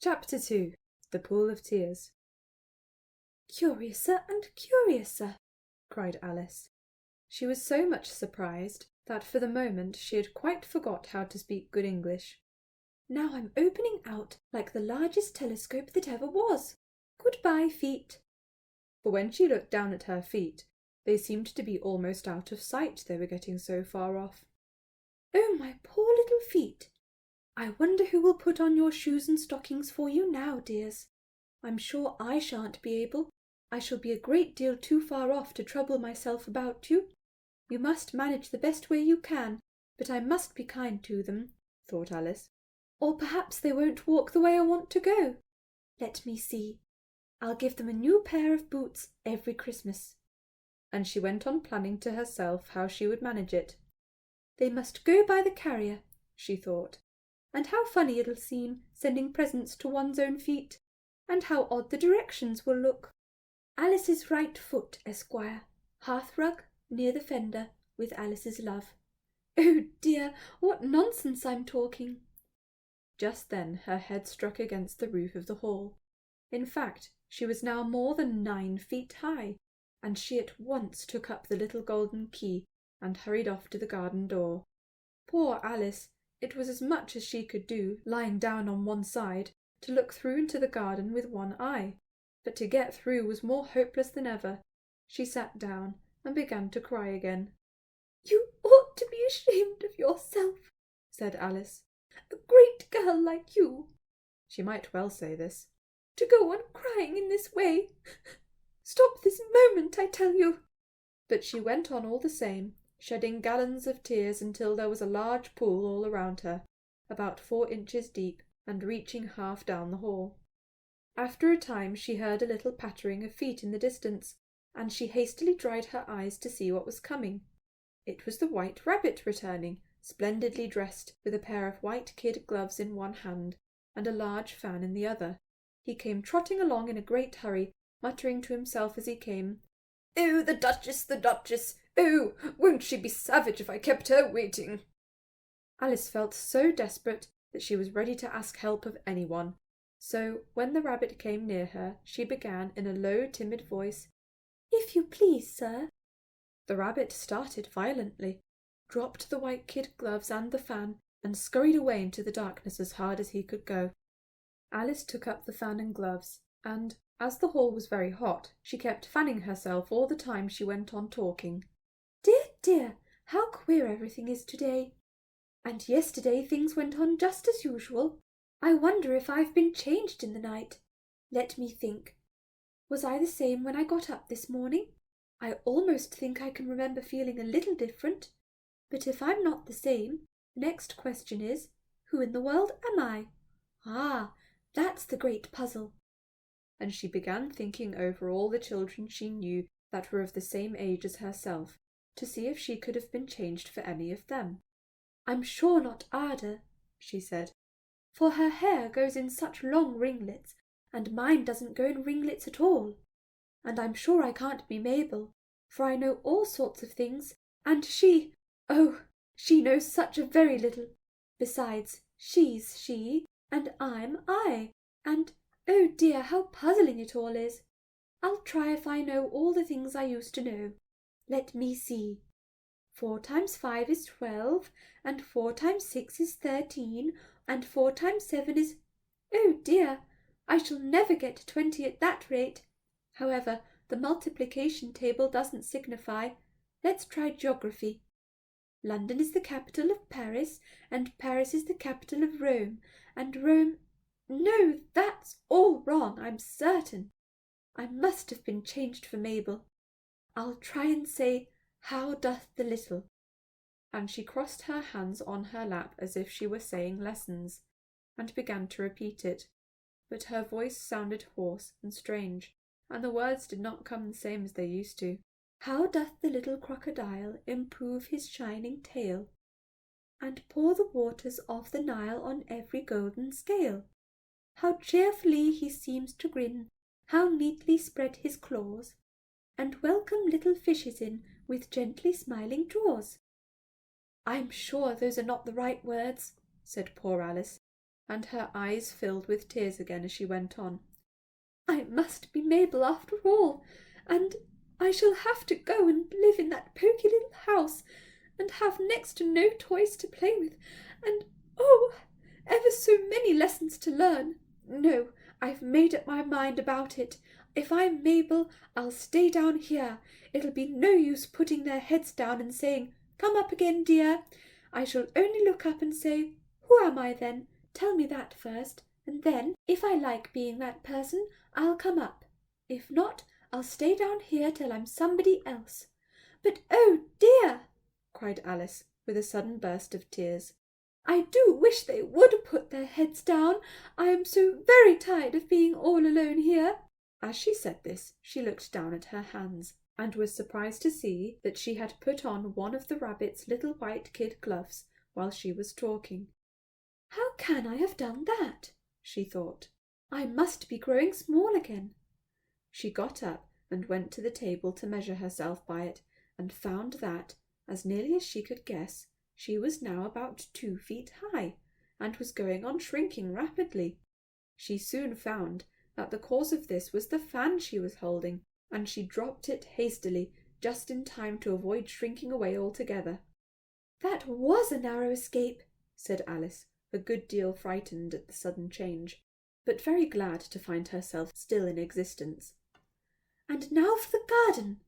Chapter 2. The Pool of Tears. "Curiouser and curiouser!" cried Alice. She was so much surprised that for the moment she had quite forgot how to speak good English. "Now I'm opening out like the largest telescope that ever was. Good-bye, feet." For when she looked down at her feet, they seemed to be almost out of sight, they were getting so far off. "Oh, my poor little feet! I wonder who will put on your shoes and stockings for you now, dears. I'm sure I shan't be able. I shall be a great deal too far off to trouble myself about you. You must manage the best way you can, but I must be kind to them," thought Alice, "or perhaps they won't walk the way I want to go. Let me see. I'll give them a new pair of boots every Christmas." And she went on planning to herself how she would manage it. "They must go by the carrier," she thought. "And how funny it'll seem, sending presents to one's own feet, and how odd the directions will look. Alice's right foot, Esquire, hearthrug, near the fender, with Alice's love. Oh dear, what nonsense I'm talking!" Just then her head struck against the roof of the hall. In fact, she was now more than 9 feet high, and she at once took up the little golden key and hurried off to the garden door. Poor Alice! It was as much as she could do, lying down on one side, to look through into the garden with one eye, but to get through was more hopeless than ever. She sat down and began to cry again. "You ought to be ashamed of yourself," said Alice. "A great girl like you," she might well say this, "to go on crying in this way. Stop this moment, I tell you." But she went on all the same, shedding gallons of tears until there was a large pool all around her, about 4 inches deep, and reaching half down the hall. After a time she heard a little pattering of feet in the distance, and she hastily dried her eyes to see what was coming. It was the White Rabbit returning, splendidly dressed, with a pair of white kid gloves in one hand and a large fan in the other. He came trotting along in a great hurry, muttering to himself as he came, "Oh, the Duchess, the Duchess! Oh, won't she be savage if I kept her waiting?" Alice felt so desperate that she was ready to ask help of anyone. So, when the rabbit came near her, she began in a low, timid voice, "If you please, sir." The rabbit started violently, dropped the white kid gloves and the fan, and scurried away into the darkness as hard as he could go. Alice took up the fan and gloves, and, as the hall was very hot, she kept fanning herself all the time she went on talking. "Dear, dear, how queer everything is to-day! And yesterday things went on just as usual. I wonder if I've been changed in the night. Let me think. Was I the same when I got up this morning? I almost think I can remember feeling a little different. But if I'm not the same, the next question is, who in the world am I? Ah, that's the great puzzle." And she began thinking over all the children she knew that were of the same age as herself, to see if she could have been changed for any of them. "I'm sure not Ada," she said, "for her hair goes in such long ringlets, and mine doesn't go in ringlets at all. And I'm sure I can't be Mabel, for I know all sorts of things, and she, oh, she knows such a very little. Besides, she's she, and I'm I, and, oh dear, how puzzling it all is. I'll try if I know all the things I used to know. Let me see. 4 times 5 is 12, and 4 times 6 is 13, and 4 times 7 is... Oh dear, I shall never get to 20 at that rate. However, the multiplication table doesn't signify. Let's try geography. London is the capital of Paris, and Paris is the capital of Rome, and Rome... No, that's all wrong, I'm certain. I must have been changed for Mabel. I'll try and say, how doth the little?" And she crossed her hands on her lap as if she were saying lessons, and began to repeat it. But her voice sounded hoarse and strange, and the words did not come the same as they used to. "How doth the little crocodile improve his shining tail, and pour the waters of the Nile on every golden scale? How cheerfully he seems to grin, how neatly spread his claws, and welcome little fishes in with gently smiling jaws." "I'm sure those are not the right words," said poor Alice. and her eyes filled with tears again as she went on. "I must be Mabel after all, and I shall have to go and live in that poky little house, and have next to no toys to play with, and oh, ever so many lessons to learn. No, I've made up my mind about it. If I'm Mabel, I'll stay down here. It'll be no use putting their heads down and saying, 'Come up again, dear.' I shall only look up and say, 'Who am I then? Tell me that first, and then, if I like being that person, I'll come up. If not, I'll stay down here till I'm somebody else.' But oh dear!" cried Alice, with a sudden burst of tears. "I do wish they would put their heads down. I am so very tired of being all alone here." As she said this, she looked down at her hands, and was surprised to see that she had put on one of the rabbit's little white kid gloves while she was talking. "How can I have done that?" she thought. "I must be growing small again." She got up and went to the table to measure herself by it, and found that, as nearly as she could guess, she was now about 2 feet high, and was going on shrinking rapidly. She soon found that the cause of this was the fan she was holding, and she dropped it hastily, just in time to avoid shrinking away altogether. "That was a narrow escape," said Alice, a good deal frightened at the sudden change, but very glad to find herself still in existence. "And now for the garden!"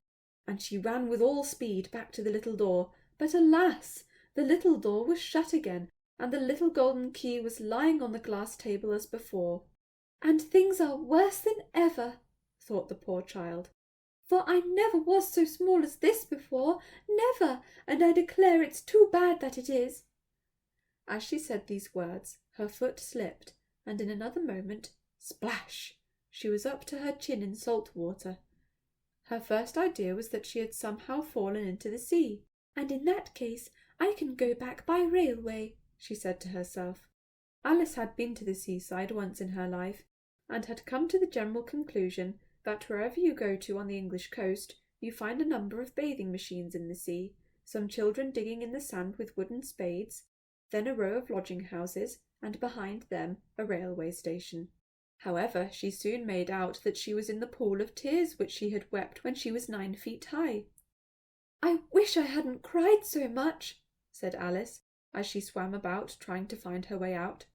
And she ran with all speed back to the little door, but alas! The little door was shut again, and the little golden key was lying on the glass table as before. "And things are worse than ever," thought the poor child, "for I never was so small as this before, never, and I declare it's too bad that it is." As she said these words, her foot slipped, and in another moment, splash! She was up to her chin in salt water. Her first idea was that she had somehow fallen into the sea. "And in that case I can go back by railway," she said to herself. Alice had been to the seaside once in her life, and had come to the general conclusion that wherever you go to on the English coast, you find a number of bathing machines in the sea, some children digging in the sand with wooden spades, then a row of lodging-houses, and behind them a railway station. However, she soon made out that she was in the pool of tears which she had wept when she was 9 feet high. "I wish I hadn't cried so much," said Alice, as she swam about trying to find her way out.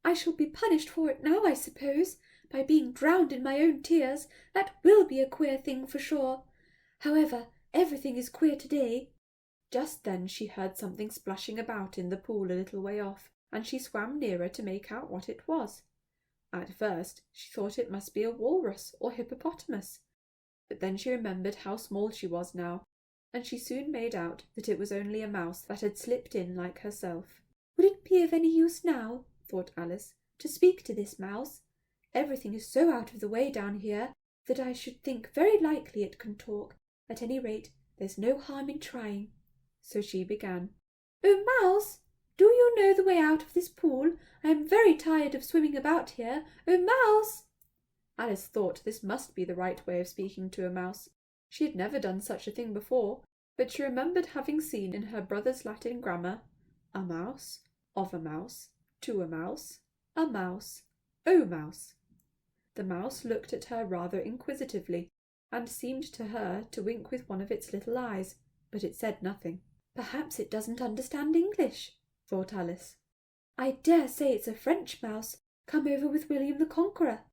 "I shall be punished for it now, I suppose, by being drowned in my own tears. That will be a queer thing for sure. However, everything is queer today." Just then she heard something splashing about in the pool a little way off, and she swam nearer to make out what it was. At first she thought it must be a walrus or hippopotamus, but then she remembered how small she was now, and she soon made out that it was only a mouse that had slipped in like herself. "Would it be of any use now," thought Alice, "to speak to this mouse? Everything is so out of the way down here that I should think very likely it can talk. At any rate, there's no harm in trying." So she began. "Oh, Mouse, do you know the way out of this pool? I am very tired of swimming about here. Oh, Mouse!" Alice thought this must be the right way of speaking to a mouse. She had never done such a thing before, but she remembered having seen in her brother's Latin grammar, a mouse, of a mouse, to a mouse, a mouse, oh mouse. The mouse looked at her rather inquisitively, and seemed to her to wink with one of its little eyes, but it said nothing. "Perhaps it doesn't understand English," thought Alice. "I dare say it's a French mouse come over with William the Conqueror."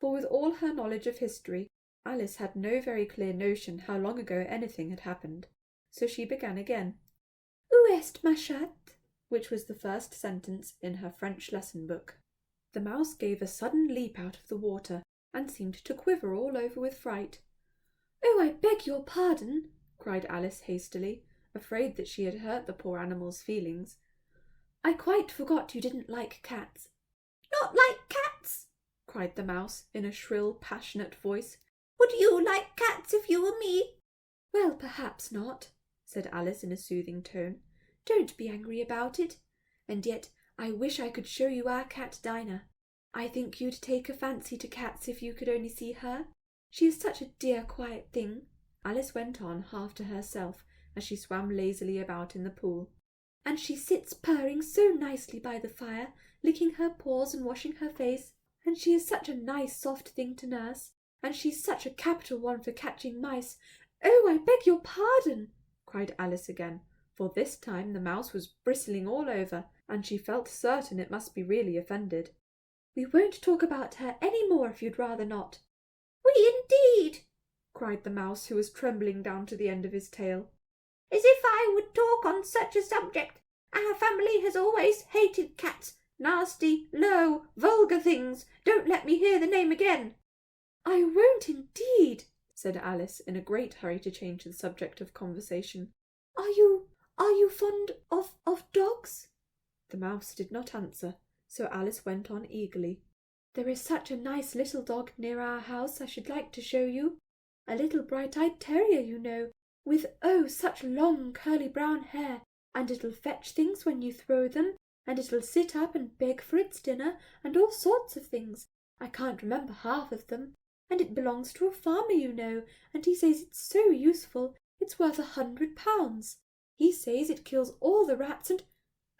For with all her knowledge of history, Alice had no very clear notion how long ago anything had happened. So she began again. "Où est ma chatte?" which was the first sentence in her French lesson book. The mouse gave a sudden leap out of the water, and seemed to quiver all over with fright. "Oh, I beg your pardon," cried Alice hastily, afraid that she had hurt the poor animal's feelings. "I quite forgot you didn't like cats." "Not like cats!" cried the mouse in a shrill, passionate voice. "Would you like cats if you were me?" "Well, perhaps not," said Alice in a soothing tone. "Don't be angry about it. And yet I wish I could show you our cat Dinah. I think you'd take a fancy to cats if you could only see her. She is such a dear quiet thing." Alice went on half to herself as she swam lazily about in the pool. and she sits purring so nicely by the fire, licking her paws and washing her face, and she is such a nice soft thing to nurse, and she's such a capital one for catching mice. Oh, I beg your pardon!" cried Alice again, for this time the mouse was bristling all over, and she felt certain it must be really offended. "We won't talk about her any more if you'd rather not." "We indeed!" cried the mouse, who was trembling down to the end of his tail. "As if I would talk on such a subject! Our family has always hated cats. Nasty, low, vulgar things. Don't let me hear the name again." "I won't indeed," said Alice, in a great hurry to change the subject of conversation. Are you fond of dogs?" The mouse did not answer, so Alice went on eagerly. "There is such a nice little dog near our house I should like to show you. A little bright-eyed terrier, you know, with oh, such long curly brown hair, and it'll fetch things when you throw them, and it'll sit up and beg for its dinner, and all sorts of things. I can't remember half of them. And it belongs to a farmer, you know, and he says it's so useful, it's worth £100. He says it kills all the rats and—"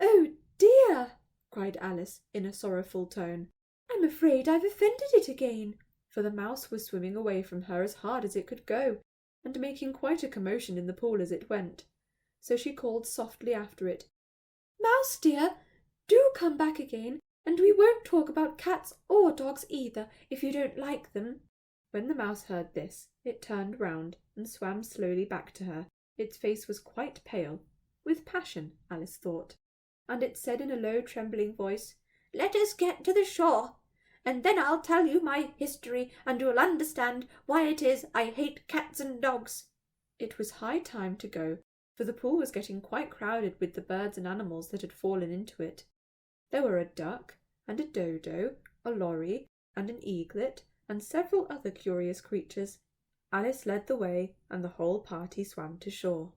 "Oh dear!" cried Alice in a sorrowful tone. "I'm afraid I've offended it again," for the mouse was swimming away from her as hard as it could go, and making quite a commotion in the pool as it went. So she called softly after it, "Mouse dear, do come back again, and we won't talk about cats or dogs either, if you don't like them." When the mouse heard this, it turned round and swam slowly back to her. Its face was quite pale, with passion, Alice thought, and it said in a low trembling voice, "Let us get to the shore, and then I'll tell you my history, and you'll understand why it is I hate cats and dogs." It was high time to go, for the pool was getting quite crowded with the birds and animals that had fallen into it. There were a duck, and a dodo, a lorry, and an eaglet, and several other curious creatures. Alice led the way, and the whole party swam to shore.